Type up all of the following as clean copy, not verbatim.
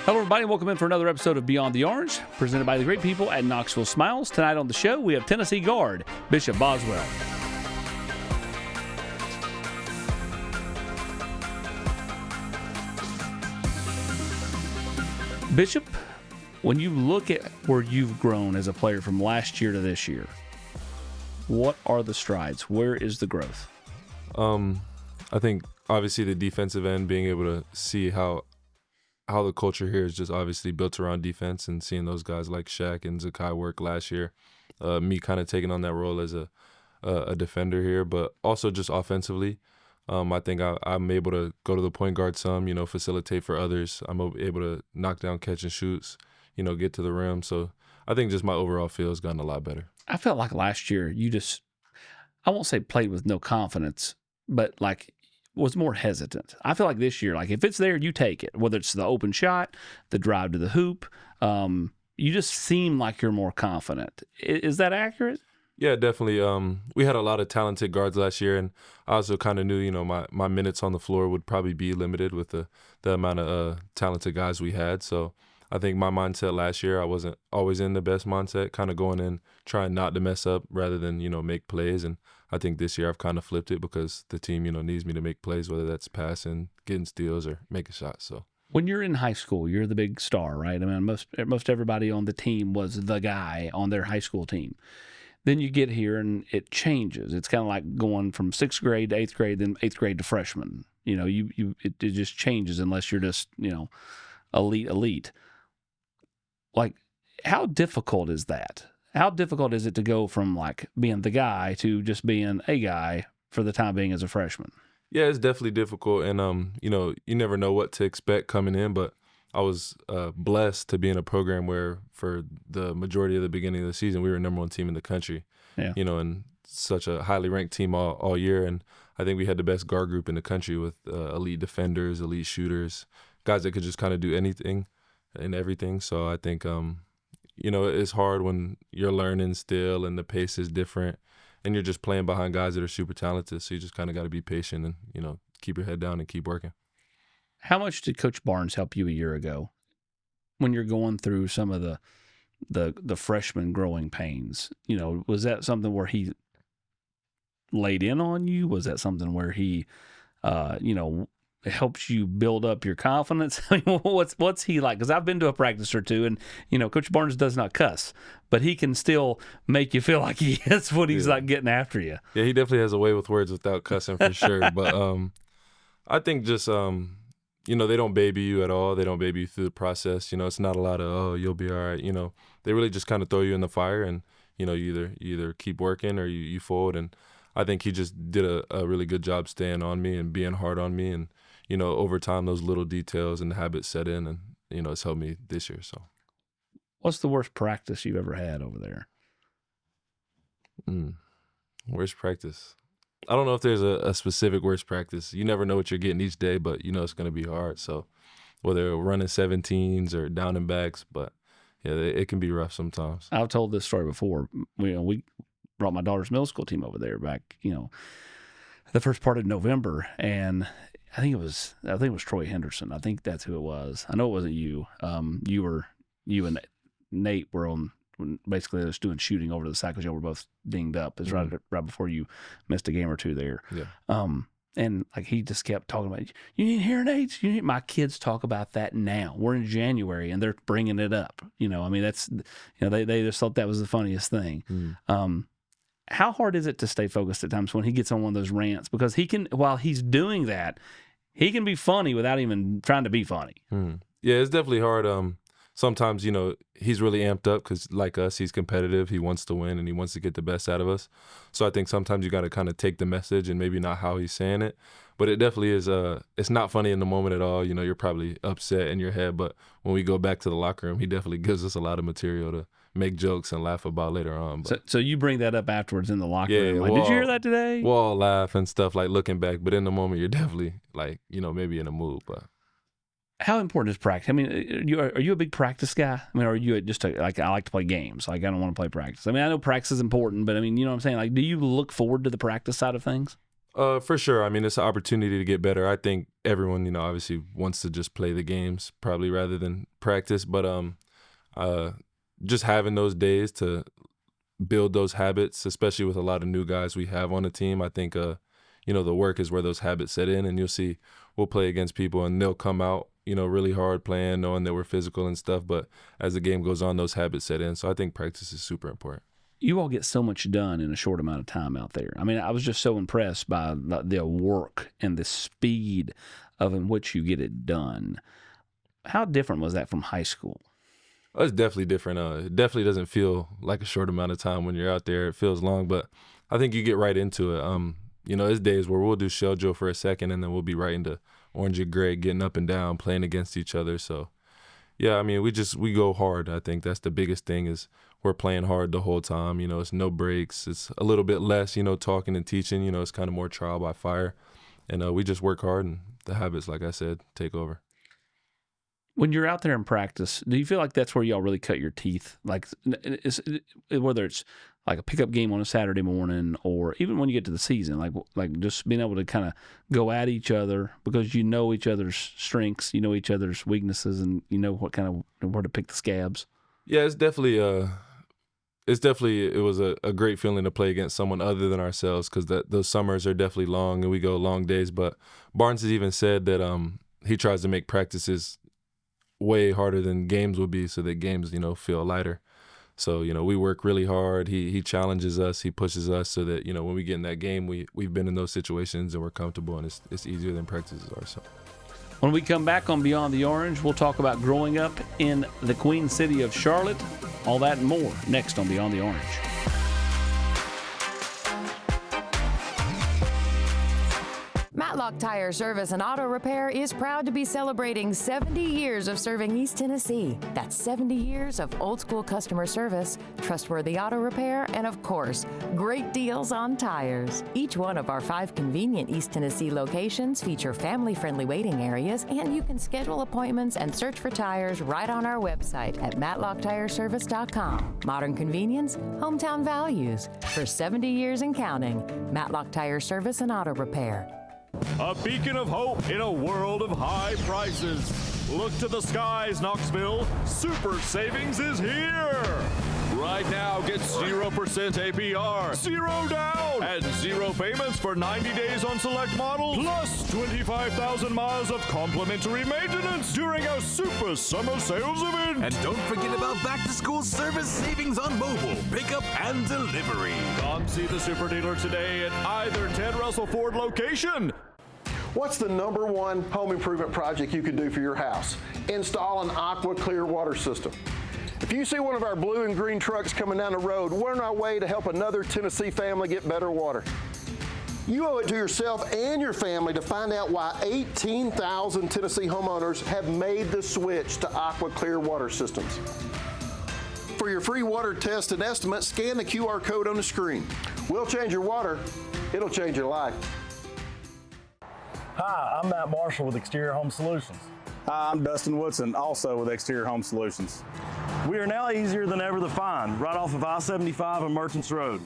Hello, everybody. Welcome in for another episode of Beyond the Orange, presented by the great people at Knoxville Smiles. Tonight on the show, we have Tennessee guard Bishop Boswell. Bishop, when you look at where you've grown as a player from last year to this year, what are the strides? Where is the growth? I think obviously the defensive end, being able to see how the culture here is just obviously built around defense, and seeing those guys like Shaq and Zakai work last year, me kind of taking on that role as a defender here, but also just offensively. I think I'm able to go to the point guard some, facilitate for others. I'm able to knock down catch and shoots, get to the rim. So I think just my overall feel has gotten a lot better. I felt like last year you just, I won't say played with no confidence, but like was more hesitant. I feel like this year, like if it's there, you take it, whether it's the open shot, the drive to the hoop. You just seem like you're more confident. Is that accurate? Yeah, definitely. We had a lot of talented guards last year, and I also kind of knew, my minutes on the floor would probably be limited with the amount of talented guys we had. So I think my mindset last year, I wasn't always in the best mindset, kind of going in, trying not to mess up rather than, make plays. And I think this year I've kind of flipped it because the team, needs me to make plays, whether that's passing, getting steals, or making shots. So when you're in high school, you're the big star, right? I mean, most everybody on the team was the guy on their high school team. Then you get here and it changes. It's kind of like going from 6th grade to 8th grade, then 8th grade to freshman. It just changes unless you're just, elite. Like, how difficult is that? How difficult is it to go from like being the guy to just being a guy for the time being as a freshman? Yeah, it's definitely difficult. And, you never know what to expect coming in, but I was blessed to be in a program where for the majority of the beginning of the season, we were number one team in the country, and such a highly ranked team all year. And I think we had the best guard group in the country with elite defenders, elite shooters, guys that could just kind of do anything and everything. So I think, it's hard when you're learning still and the pace is different and you're just playing behind guys that are super talented. So you just kind of got to be patient and, keep your head down and keep working. How much did Coach Barnes help you a year ago when you're going through some of the freshman growing pains? Was that something where he laid in on you? Was that something where he, helps you build up your confidence? I mean, what's he like? Because I've been to a practice or two, and Coach Barnes does not cuss, but he can still make you feel like he is what he's like getting after you. Yeah, he definitely has a way with words without cussing for sure. But I think just they don't baby you at all. They don't baby you through the process. It's not a lot of, oh, you'll be all right. They really just kind of throw you in the fire, and you either keep working or you fold. And I think he just did a really good job staying on me and being hard on me. And over time, those little details and the habits set in, and it's helped me this year. So, what's the worst practice you've ever had over there? Worst practice? I don't know if there's a specific worst practice. You never know what you're getting each day, but it's going to be hard. So whether running 17s or down and backs, but yeah, it can be rough sometimes. I've told this story before. We brought my daughter's middle school team over there back, the first part of November, and I think it was Troy Henderson. I think that's who it was. I know it wasn't you. You and Nate were on. Basically, they're just doing shooting over to the side because y'all were both dinged up. It's right before you missed a game or two there. Yeah. And like he just kept talking about, you need hearing aids. My kids talk about that now. We're in January and they're bringing it up. That's they just thought that was the funniest thing. How hard is it to stay focused at times when he gets on one of those rants? Because he can, while he's doing that, he can be funny without even trying to be funny. Yeah, it's definitely hard. Sometimes, he's really amped up because, like us, he's competitive. He wants to win and he wants to get the best out of us. So I think sometimes you got to kind of take the message and maybe not how he's saying it. But it definitely is, it's not funny in the moment at all. You're probably upset in your head. But when we go back to the locker room, he definitely gives us a lot of material to make jokes and laugh about later on. But, so you bring that up afterwards in the locker room. Like, did you hear that today? We'll all laugh and stuff, like looking back. But in the moment, you're definitely like, maybe in a mood. But how important is practice? I mean, are you a big practice guy? I mean, or are you just like, I like to play games. Like, I don't want to play practice. I mean, I know practice is important, but I mean, you know what I'm saying? Like, do you look forward to the practice side of things? For sure. I mean, it's an opportunity to get better. I think everyone, obviously wants to just play the games probably rather than practice. But uh, just having those days to build those habits, especially with a lot of new guys we have on the team, I think, the work is where those habits set in. And you'll see we'll play against people and they'll come out, really hard playing, knowing that we're physical and stuff. But as the game goes on, those habits set in. So I think practice is super important. You all get so much done in a short amount of time out there. I mean, I was just so impressed by the work and the speed of in which you get it done. How different was that from high school? Oh, it's definitely different. It definitely doesn't feel like a short amount of time when you're out there. It feels long, but I think you get right into it. There's days where we'll do shell drill for a second and then we'll be right into orange and gray, getting up and down, playing against each other. So, yeah, I mean, we go hard. I think that's the biggest thing is we're playing hard the whole time. It's no breaks. It's a little bit less, talking and teaching. It's kind of more trial by fire. And we just work hard, and the habits, like I said, take over. When you're out there in practice, do you feel like that's where y'all really cut your teeth? Like, whether it's like a pickup game on a Saturday morning, or even when you get to the season, like just being able to kind of go at each other because you know each other's strengths, you know each other's weaknesses, and you know what kind of where to pick the scabs. Yeah, it's definitely it was a great feeling to play against someone other than ourselves because those summers are definitely long and we go long days. But Barnes has even said that he tries to make practices way harder than games would be so that games, feel lighter. So, we work really hard. He challenges us. He pushes us so that, when we get in that game, we've been in those situations and we're comfortable, and it's easier than practices are. So. When we come back on Beyond the Orange, we'll talk about growing up in the Queen City of Charlotte. All that and more next on Beyond the Orange. Matlock Tire Service and Auto Repair is proud to be celebrating 70 years of serving East Tennessee. That's 70 years of old school customer service, trustworthy auto repair, and of course, great deals on tires. Each one of our 5 convenient East Tennessee locations feature family-friendly waiting areas, and you can schedule appointments and search for tires right on our website at matlocktireservice.com. Modern convenience, hometown values. For 70 years and counting, Matlock Tire Service and Auto Repair. A beacon of hope in a world of high prices. Look to the skies, Knoxville. Super savings is here. Right now, get 0% APR, 0 down, and 0 payments for 90 days on select models, plus 25,000 miles of complimentary maintenance during our Super Summer Sales event. And don't forget about back-to-school service savings on mobile, pickup, and delivery. Come see the super dealer today at either Ted Russell Ford location. What's the #1 home improvement project you can do for your house? Install an Aqua Clear water system. If you see one of our blue and green trucks coming down the road, we're on our way to help another Tennessee family get better water. You owe it to yourself and your family to find out why 18,000 Tennessee homeowners have made the switch to Aqua Clear water systems. For your free water test and estimate, scan the QR code on the screen. We'll change your water. It'll change your life. Hi, I'm Matt Marshall with Exterior Home Solutions. Hi, I'm Dustin Woodson, also with Exterior Home Solutions. We are now easier than ever to find, right off of I-75 and Merchants Road.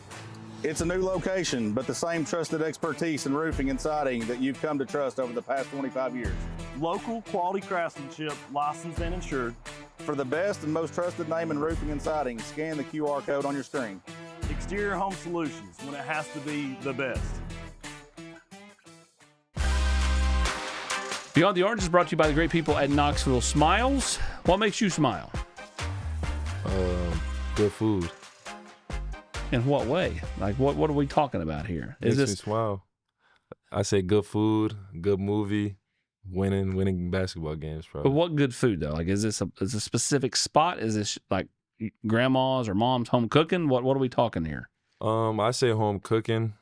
It's a new location, but the same trusted expertise in roofing and siding that you've come to trust over the past 25 years. Local quality craftsmanship, licensed and insured. For the best and most trusted name in roofing and siding, scan the QR code on your screen. Exterior Home Solutions, when it has to be the best. Beyond the Orange is brought to you by the great people at Knoxville Smiles. What makes you smile? Good food. In what way? Like, what are we talking about here? Makes me smile. I say good food, good movie, winning basketball games, But probably. what good food though? Like, is a specific spot? Is this like grandma's or mom's home cooking? What are we talking here? I say home cooking.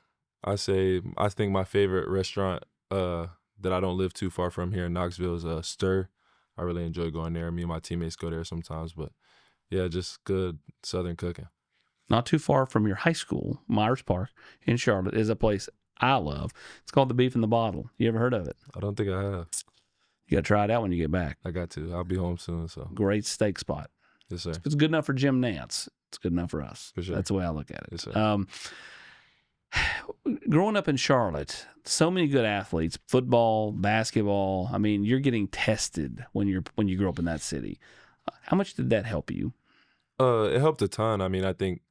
I think my favorite restaurant that I don't live too far from here in Knoxville is Stir. I really enjoy going there. Me and my teammates go there sometimes, but yeah, just good Southern cooking. Not too far from your high school, Myers Park in Charlotte, is a place I love. It's called the Beef in the Bottle. You ever heard of it? I don't think I have. You got to try it out when you get back. I got to. I'll be home soon, so. Great steak spot. Yes, sir. It's good enough for Jim Nance. It's good enough for us. For sure. That's the way I look at it. Yes, sir. Growing up in Charlotte, so many good athletes, football, basketball. I mean, you're getting tested when you grow up in that city. How much did that help you? It helped a ton. I mean, I think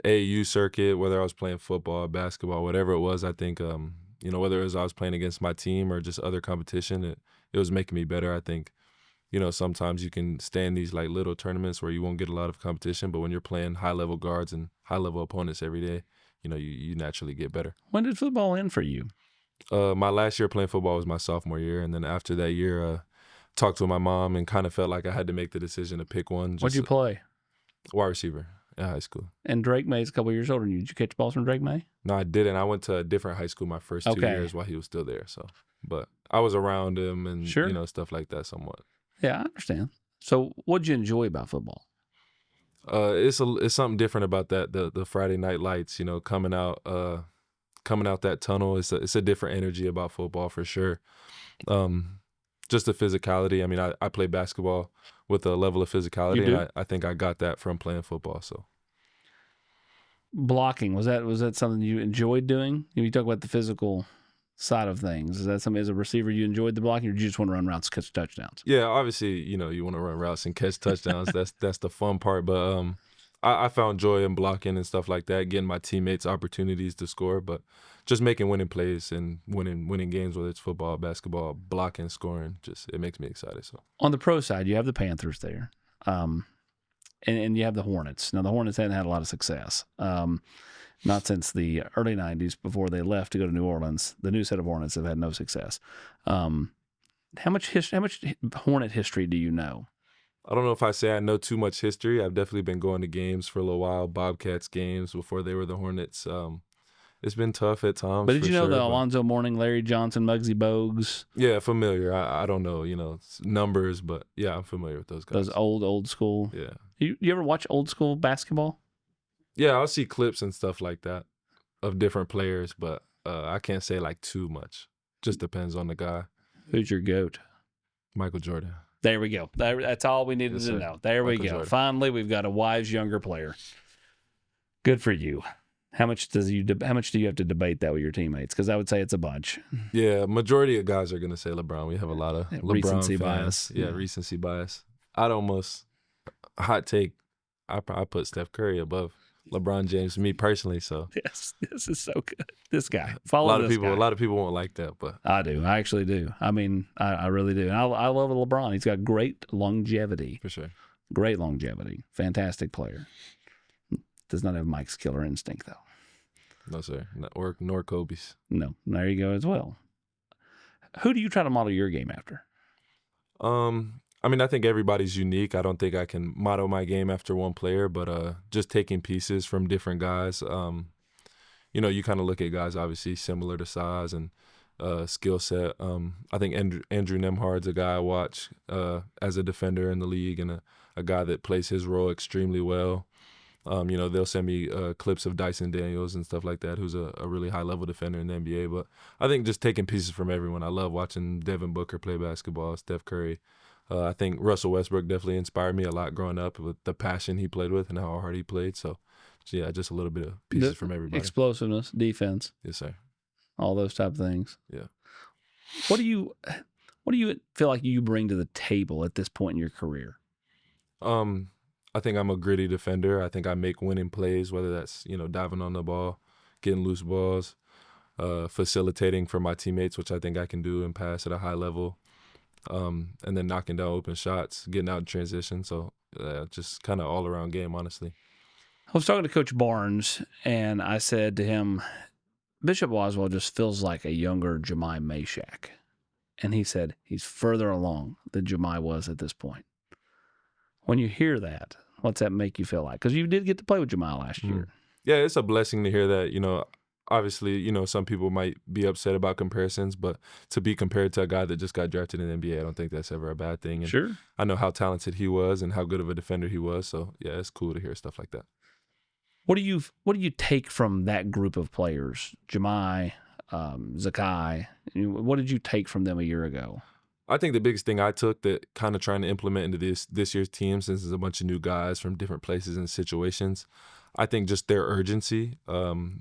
AAU circuit, whether I was playing football, basketball, whatever it was, I think, whether it was I was playing against my team or just other competition, it was making me better. I think, sometimes you can stay in these like little tournaments where you won't get a lot of competition, but when you're playing high level guards and high level opponents every day, you naturally get better. When did football end for you? My last year playing football was my sophomore year, and then after that year, talked with my mom and kind of felt like I had to make the decision to pick one. What'd you play? Wide receiver in high school. And Drake May's a couple years older than you. Did you catch balls from Drake May? No, I didn't. I went to a different high school my first 2 years while he was still there. So, but I was around him and stuff like that somewhat. Yeah, I understand. So, what'd you enjoy about football? It's something different about that. The Friday night lights, coming out that tunnel. It's a different energy about football for sure. Just the physicality. I mean, I play basketball with a level of physicality, and I think I got that from playing football. So, blocking, was that something you enjoyed doing? You talk about the physical side of things. Is that something as a receiver you enjoyed the blocking, or did you just want to run routes, catch touchdowns? Yeah, obviously, you want to run routes and catch touchdowns. That's the fun part. But I found joy in blocking and stuff like that, getting my teammates opportunities to score, but just making winning plays and winning games, whether it's football, basketball, blocking, scoring, just it makes me excited. So on the pro side, you have the Panthers there, and you have the Hornets. Now the Hornets hadn't had a lot of success, not since the early '90s before they left to go to New Orleans. The new set of Hornets have had no success. How much Hornet history do you know? I don't know if I say I know too much history. I've definitely been going to games for a little while, Bobcats games before they were the Hornets. It's been tough at times. But did you know the Alonzo Mourning, Larry Johnson, Muggsy Bogues? Yeah, familiar. I don't know, numbers, but yeah, I'm familiar with those guys. Those old school. Yeah. You ever watch old school basketball? Yeah, I'll see clips and stuff like that of different players, but I can't say like too much. Just depends on the guy. Who's your GOAT? Michael Jordan. There we go. That's all we needed to know. There we go. Jordan. Finally, we've got a wise younger player. Good for you. How much do you have to debate that with your teammates? Because I would say it's a bunch. Yeah, majority of guys are going to say LeBron. We have a lot of LeBron recency fans. bias. Yeah, recency bias. I'd almost hot take. I put Steph Curry above LeBron James, me personally. So Yes, this is so good. This guy. a lot of people guy. won't like that, but I do. I actually do. I mean, I really do. And I love LeBron. He's got great longevity. for sure. Great longevity. Fantastic player. Does not have Mike's killer instinct, though. No, sir. Nor Kobe's. No. There you go as well. Who do you try to model your game after? I mean, I think everybody's unique. I don't think I can model my game after one player, but just taking pieces from different guys. You kind of look at guys obviously similar to size and skill set. I think Andrew Nemhard's a guy I watch as a defender in the league and a guy that plays his role extremely well. They'll send me clips of Dyson Daniels and stuff like that, who's a really high-level defender in the NBA. But I think just taking pieces from everyone. I love watching Devin Booker play basketball, Steph Curry. I think Russell Westbrook definitely inspired me a lot growing up with the passion he played with and how hard he played. So yeah, just a little bit of pieces from everybody. Explosiveness, defense. Yes, sir. All those type of things. Yeah. What do you feel like you bring to the table at this point in your career? I think I'm a gritty defender. I think I make winning plays, whether that's, diving on the ball, getting loose balls, facilitating for my teammates, which I think I can do and pass at a high level, and then knocking down open shots, getting out in transition. So just kind of all-around game, honestly. I was talking to Coach Barnes, and I said to him, Bishop Boswell just feels like a younger Jemai Meshack. And he said he's further along than Jemai was at this point. When you hear that, what's that make you feel like? Because you did get to play with Jemai last year. Yeah, it's a blessing to hear that. Obviously, some people might be upset about comparisons, but to be compared to a guy that just got drafted in the NBA, I don't think that's ever a bad thing. And Sure. I know how talented he was and how good of a defender he was. So, yeah, it's cool to hear stuff like that. What do you take from that group of players, Jemai, Zakai? What did you take from them a year ago? I think the biggest thing I took that kind of trying to implement into this year's team, since there's a bunch of new guys from different places and situations, I think just their urgency.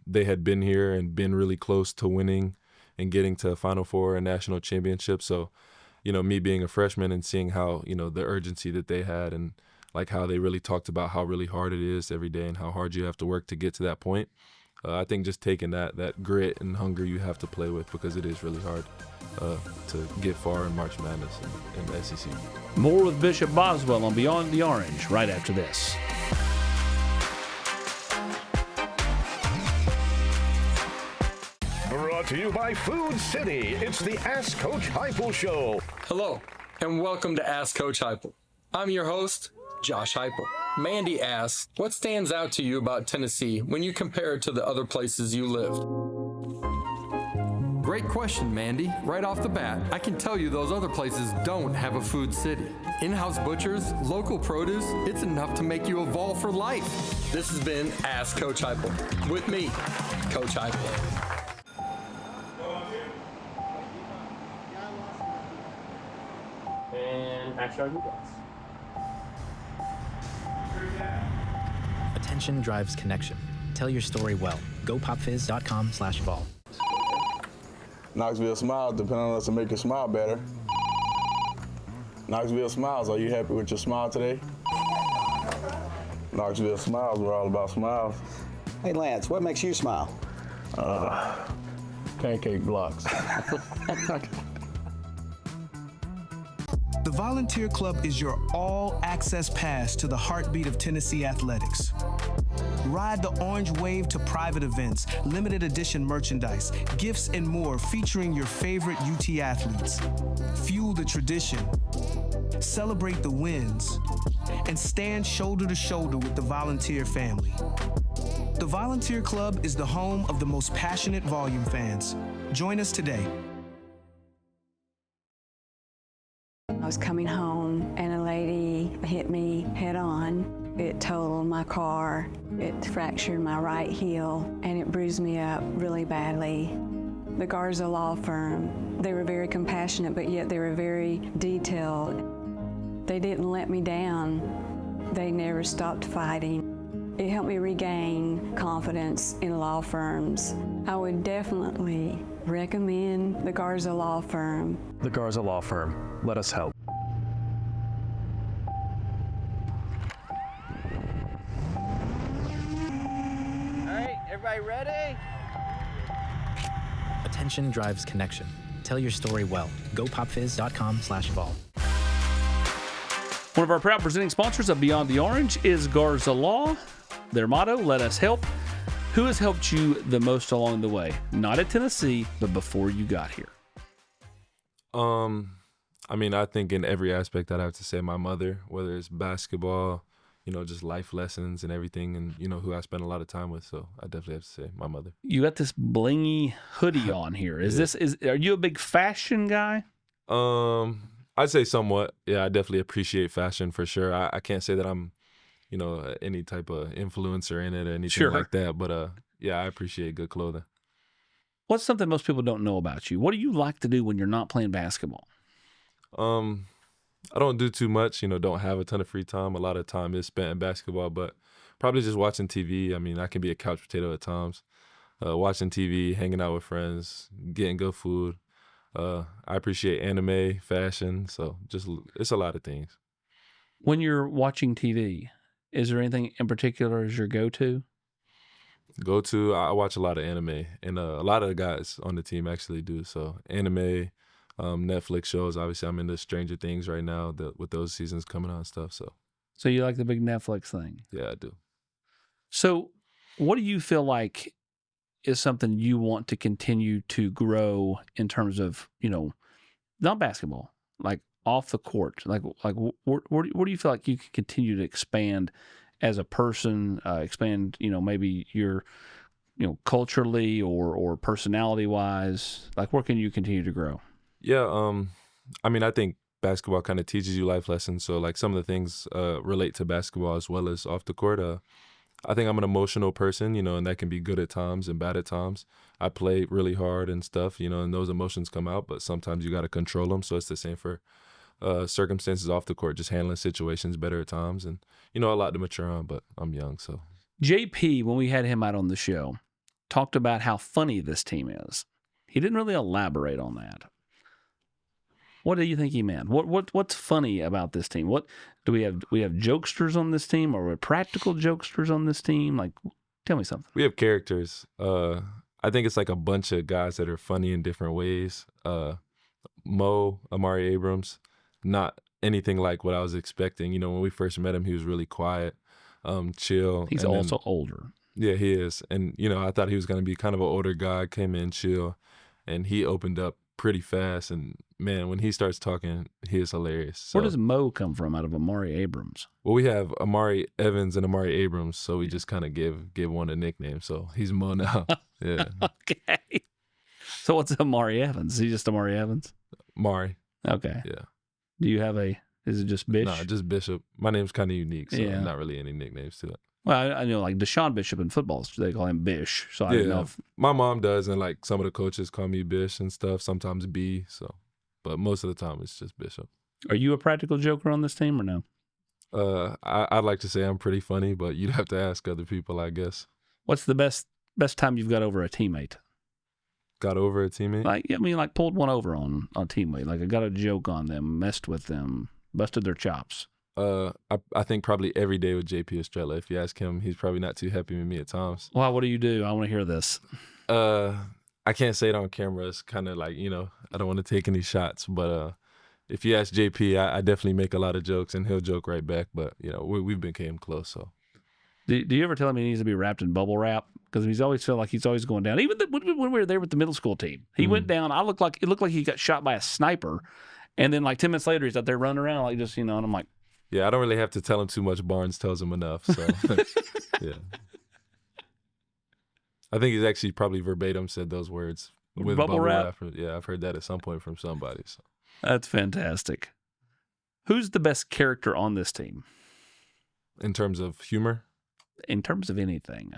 They had been here and been really close to winning and getting to Final Four and national championship. So, me being a freshman and seeing how, the urgency that they had and like how they really talked about how really hard it is every day and how hard you have to work to get to that point. I think just taking that grit and hunger you have to play with, because it is really hard to get far in March Madness and the SEC. More with Bishop Boswell on Beyond the Orange right after this. Brought to you by Food City. It's the Ask Coach Heupel Show. Hello, and welcome to Ask Coach Heupel. I'm your host, Josh Heupel. Mandy asks, what stands out to you about Tennessee when you compare it to the other places you lived? Great question, Mandy. Right off the bat, I can tell you those other places don't have a food city. In-house butchers, local produce, it's enough to make you evolve for life. This has been Ask Coach Heupel. With me, Coach Heupel. And backyard hoopers. Attention drives connection. Tell your story well. GoPopFizz.com/evolve. Knoxville Smiles depend on us to make you smile better. Knoxville Smiles, are you happy with your smile today? Knoxville Smiles, we're all about smiles. Hey Lance, what makes you smile? Pancake blocks. The Volunteer Club is your all-access pass to the heartbeat of Tennessee athletics. Ride the orange wave to private events, limited edition merchandise, gifts, and more featuring your favorite UT athletes. Fuel the tradition, celebrate the wins, and stand shoulder to shoulder with the Volunteer family. The Volunteer Club is the home of the most passionate volume fans. Join us today. I was coming home and a lady hit me head on. It totaled my car, it fractured my right heel, and it bruised me up really badly. The Garza Law Firm, they were very compassionate, but yet they were very detailed. They didn't let me down. They never stopped fighting. It helped me regain confidence in law firms. I would definitely recommend the Garza Law Firm. The Garza Law Firm. Let us help. All right, everybody ready? Attention drives connection. Tell your story well. GoPopFizz.com/evolve. One of our proud presenting sponsors of Beyond the Orange is Garza Law. Their motto, let us help. Who has helped you the most along the way? Not at Tennessee, but before you got here. I think in every aspect I'd have to say my mother, whether it's basketball, just life lessons and everything, and, who I spend a lot of time with. So I definitely have to say my mother. You got this blingy hoodie on here. Are you a big fashion guy? I'd say somewhat. Yeah, I definitely appreciate fashion for sure. I can't say that I'm, any type of influencer in it or anything like that. But yeah, I appreciate good clothing. What's something most people don't know about you? What do you like to do when you're not playing basketball? I don't do too much, don't have a ton of free time. A lot of time is spent in basketball, but probably just watching TV. I can be a couch potato at times. Watching TV, hanging out with friends, getting good food. I appreciate anime, fashion, so it's a lot of things. When you're watching TV, is there anything in particular as your go-to? Go-to, I watch a lot of anime, and a lot of the guys on the team actually do. So anime, Netflix shows. Obviously, I'm into Stranger Things right now with those seasons coming on and stuff. So you like the big Netflix thing? Yeah, I do. So what do you feel like is something you want to continue to grow in terms of, not basketball, like off the court? Like where do you feel like you can continue to expand as a person, expand, maybe your, culturally or personality-wise? Like, where can you continue to grow? Yeah, I think basketball kind of teaches you life lessons. So, like, some of the things relate to basketball as well as off the court. I think I'm an emotional person, and that can be good at times and bad at times. I play really hard and stuff, and those emotions come out, but sometimes you got to control them. So it's the same for circumstances off the court, just handling situations better at times. And, a lot to mature on, but I'm young, so. JP, when we had him out on the show, talked about how funny this team is. He didn't really elaborate on that. What do you think he meant? What's funny about this team? What do we have? We have jokesters on this team, or we practical jokesters on this team? Like, tell me something. We have characters. I think it's like a bunch of guys that are funny in different ways. Mo, Amari Abrams, not anything like what I was expecting. When we first met him, he was really quiet, chill. He's also older. Yeah, he is. And, I thought he was going to be kind of an older guy, came in chill, and he opened up pretty fast. And, man, when he starts talking, he is hilarious. So, where does Mo come from out of Amari Abrams? Well, we have Amari Evans and Amari Abrams, so we just kind of give one a nickname. So he's Mo now. Yeah. Okay. So what's Amari Evans? Is he just Amari Evans? Mari. Okay. Yeah. Do you have is it just Bish? No, just Bishop. My name's kind of unique, so Yeah. not really any nicknames to it. Well, I know like Deshaun Bishop in football, they call him Bish. So I don't know if my mom does, and like some of the coaches call me Bish and stuff. Sometimes B. So, but most of the time it's just Bishop. Are you a practical joker on this team or no? I'd like to say I'm pretty funny, but you'd have to ask other people, I guess. What's the best time you've got over a teammate? Got over a teammate? Like pulled one over on a teammate. Like I got a joke on them, messed with them, busted their chops. I think probably every day with JP Estrella. If you ask him, he's probably not too happy with me at times. Wow, what do you do? I want to hear this. I can't say it on camera. It's kind of like, I don't want to take any shots. But if you ask JP, I definitely make a lot of jokes, and he'll joke right back. But, we've became close, so. Do you ever tell him he needs to be wrapped in bubble wrap? Because he's always felt like he's always going down. Even when we were there with the middle school team, he went down. It looked like he got shot by a sniper. And then like 10 minutes later, he's out there running around like just, and I'm like, yeah, I don't really have to tell him too much. Barnes tells him enough. So, yeah. I think he's actually probably verbatim said those words. With bubble wrap? Yeah, I've heard that at some point from somebody. So. That's fantastic. Who's the best character on this team? In terms of humor? In terms of anything.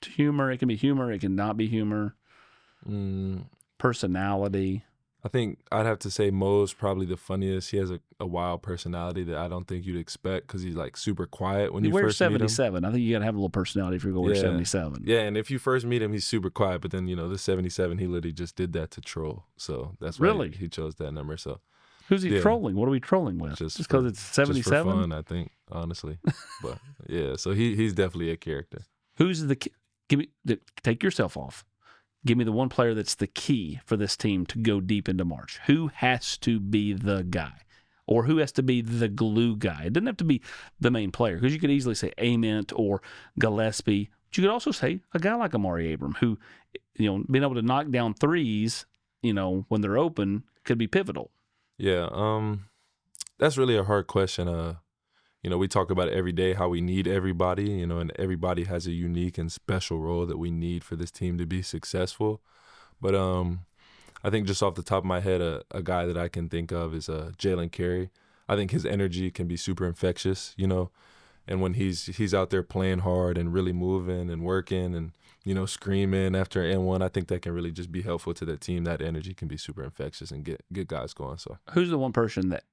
Humor, it can be humor, it can not be humor. Personality. I think I'd have to say Mo's probably the funniest. He has a wild personality that I don't think you'd expect because he's like super quiet when you first meet him. 77. I think you got to have a little personality if you're going to wear 77. Yeah, and if you first meet him, he's super quiet. But then, the 77, he literally just did that to troll. So that's why he chose that number. So who's he trolling? What are we trolling with? Just because it's 77? Just for fun, I think, honestly. But yeah, so he's definitely a character. Who's take yourself off. Give me the one player that's the key for this team to go deep into March. Who has to be the guy? Or who has to be the glue guy? It doesn't have to be the main player, because you could easily say Ament or Gillespie. But you could also say a guy like Amari Abram, who, being able to knock down threes, when they're open, could be pivotal. Yeah, that's really a hard question. We talk about it every day, how we need everybody, and everybody has a unique and special role that we need for this team to be successful. But I think just off the top of my head, a guy that I can think of is Jalen Carey. I think his energy can be super infectious, and when he's out there playing hard and really moving and working and, screaming after an N1, I think that can really just be helpful to the team. That energy can be super infectious and get guys going. So, who's the one person that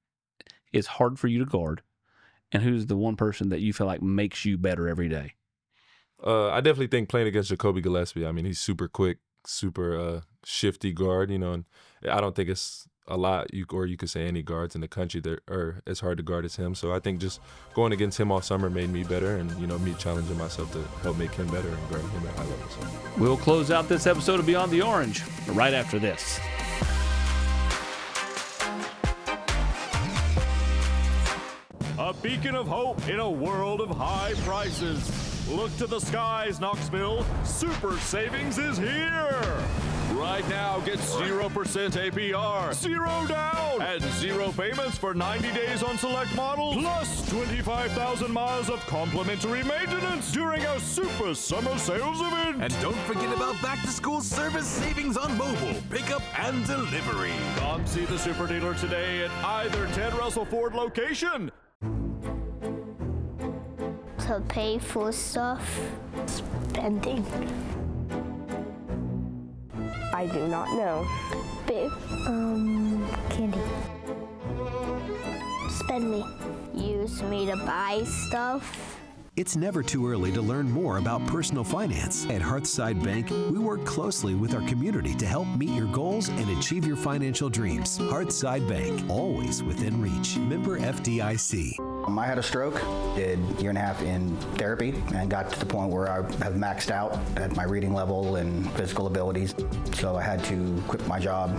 is hard for you to guard? And who's the one person that you feel like makes you better every day? I definitely think playing against Jacoby Gillespie. I mean, he's super quick, super shifty guard, and I don't think it's a lot, you could say any guards in the country that are as hard to guard as him. So I think just going against him all summer made me better, and, me challenging myself to help make him better and guard him at high levels. So. We'll close out this episode of Beyond the Orange right after this. A beacon of hope in a world of high prices. Look to the skies, Knoxville. Super savings is here. Right now, get 0% APR, 0 down, and 0 payments for 90 days on select models, plus 25,000 miles of complimentary maintenance during our Super Summer Sales event. And don't forget about back-to-school service savings on mobile, pickup, and delivery. Come see the super dealer today at either Ted Russell Ford location. to pay for stuff. Spending. I do not know. Babe, candy. Spend me. Use me to buy stuff. It's never too early to learn more about personal finance. At Hearthside Bank, we work closely with our community to help meet your goals and achieve your financial dreams. Hearthside Bank, always within reach. Member FDIC. I had a stroke, did a year and a half in therapy, and got to the point where I have maxed out at my reading level and physical abilities. So I had to quit my job.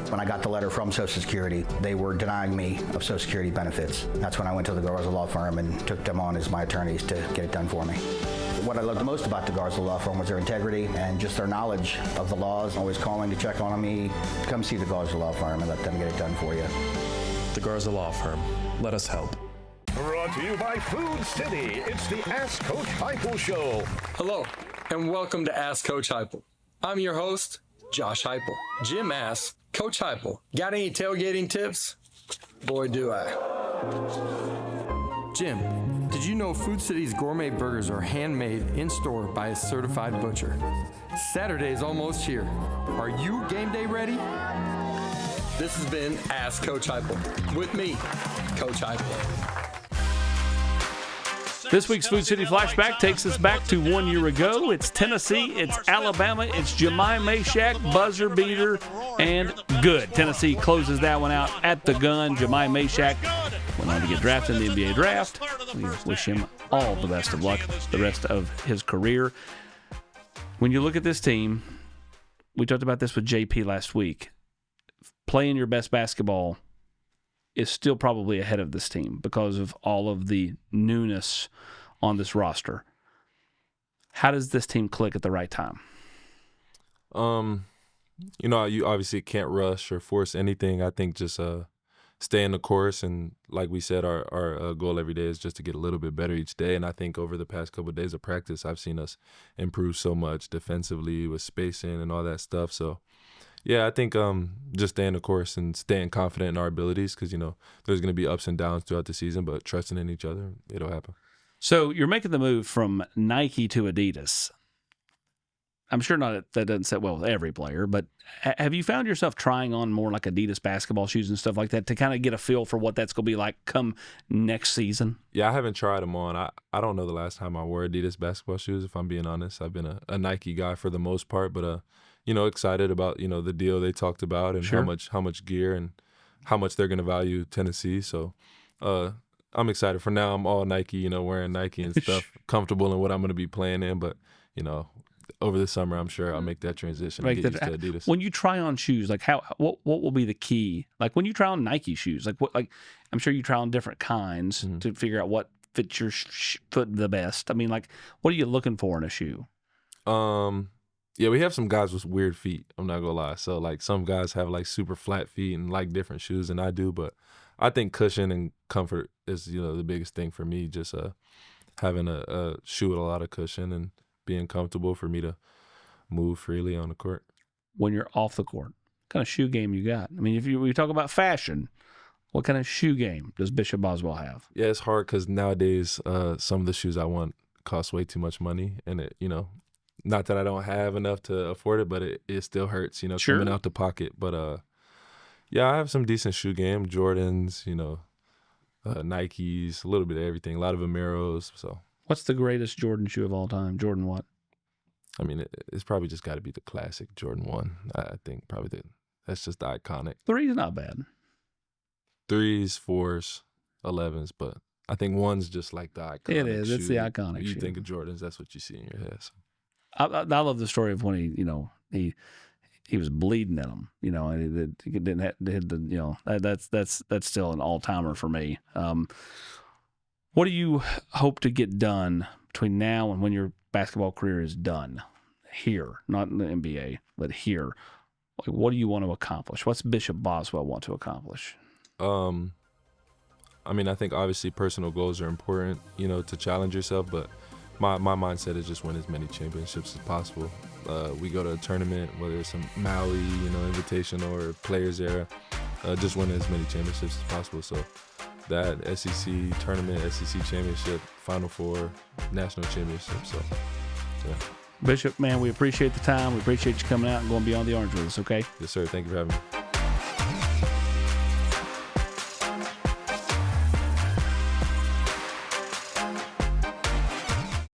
When I got the letter from Social Security, they were denying me of Social Security benefits. That's when I went to the Garza Law Firm and took them on as my attorneys to get it done for me. What I loved most about the Garza Law Firm was their integrity and just their knowledge of the laws, always calling to check on me. Come see the Garza Law Firm and let them get it done for you. The Garza Law Firm. Let us help. Brought to you by Food City. It's the Ask Coach Heupel Show. Hello, and welcome to Ask Coach Heupel. I'm your host, Josh Heupel. Jim asks, Coach Heupel, got any tailgating tips? Boy, do I. Jim, did you know Food City's gourmet burgers are handmade in-store by a certified butcher? Saturday is almost here. Are you game day ready? This has been Ask Coach Heupel. With me, Coach Heupel. This week's Food City Flashback takes us back to 1 year ago. It's Tennessee, it's Alabama, it's Jemai Meshack, buzzer beater, and good. Tennessee closes that one out at the gun. Jemai Meshack went on to get drafted in the NBA draft. We wish him all the best of luck the rest of his career. When you look at this team, we talked about this with JP last week. Playing your best basketball is still probably ahead of this team because of all of the newness on this roster. How does this team click at the right time? You obviously can't rush or force anything. I think just stay in the course, and like we said, our goal every day is just to get a little bit better each day. And I think over the past couple of days of practice, I've seen us improve so much defensively with spacing and all that stuff. So yeah, I think just staying the course and staying confident in our abilities, because, there's going to be ups and downs throughout the season, but trusting in each other, it'll happen. So you're making the move from Nike to Adidas. I'm sure that doesn't sit well with every player, but have you found yourself trying on more like Adidas basketball shoes and stuff like that to kind of get a feel for what that's going to be like come next season? Yeah, I haven't tried them on. I don't know the last time I wore Adidas basketball shoes, if I'm being honest. I've been a Nike guy for the most part, but excited about, the deal they talked about and Sure. how much gear and how much they're going to value Tennessee. So I'm excited. For now, I'm all Nike, wearing Nike and stuff, comfortable in what I'm going to be playing in. But, over the summer, I'm sure I'll make that transition and get used to Adidas. When you try on shoes, like what will be the key? Like when you try on Nike shoes, I'm sure you try on different kinds to figure out what fits your foot the best. I mean, what are you looking for in a shoe? Yeah, we have some guys with weird feet. I'm not gonna lie. So some guys have super flat feet and like different shoes than I do. But I think cushion and comfort is the biggest thing for me. Just having a shoe with a lot of cushion and being comfortable for me to move freely on the court. When you're off the court, what kind of shoe game you got? I mean, if we talk about fashion, what kind of shoe game does Bishop Boswell have? Yeah, it's hard because nowadays some of the shoes I want cost way too much money, and it not that I don't have enough to afford it, but it still hurts, Sure. coming out the pocket. But yeah, I have some decent shoe game, Jordans, Nikes, a little bit of everything, a lot of Ameros. So What's the greatest Jordan shoe of all time? Jordan what? I mean, it's probably just got to be the classic Jordan 1. I think probably that's just the iconic. 3's not bad. 3s, 4s, 11s, but I think 1's just like the iconic. It is. shoe. It's the iconic You shoe. think of Jordans, that's what you see in your head. So. I love the story of when he was bleeding in them, and he didn't have that's still an all timer for me. What do you hope to get done between now and when your basketball career is done? Here, not in the NBA, but here. What do you want to accomplish? What's Bishop Boswell want to accomplish? I mean, I think obviously personal goals are important, to challenge yourself, but my mindset is just win as many championships as possible. We go to a tournament, whether it's some Maui, invitation or Players Era, just win as many championships as possible. So that SEC tournament, SEC championship, Final Four, national championship. So, yeah. Bishop, man, we appreciate the time. We appreciate you coming out and going beyond the orange with us, okay? Yes, sir. Thank you for having me.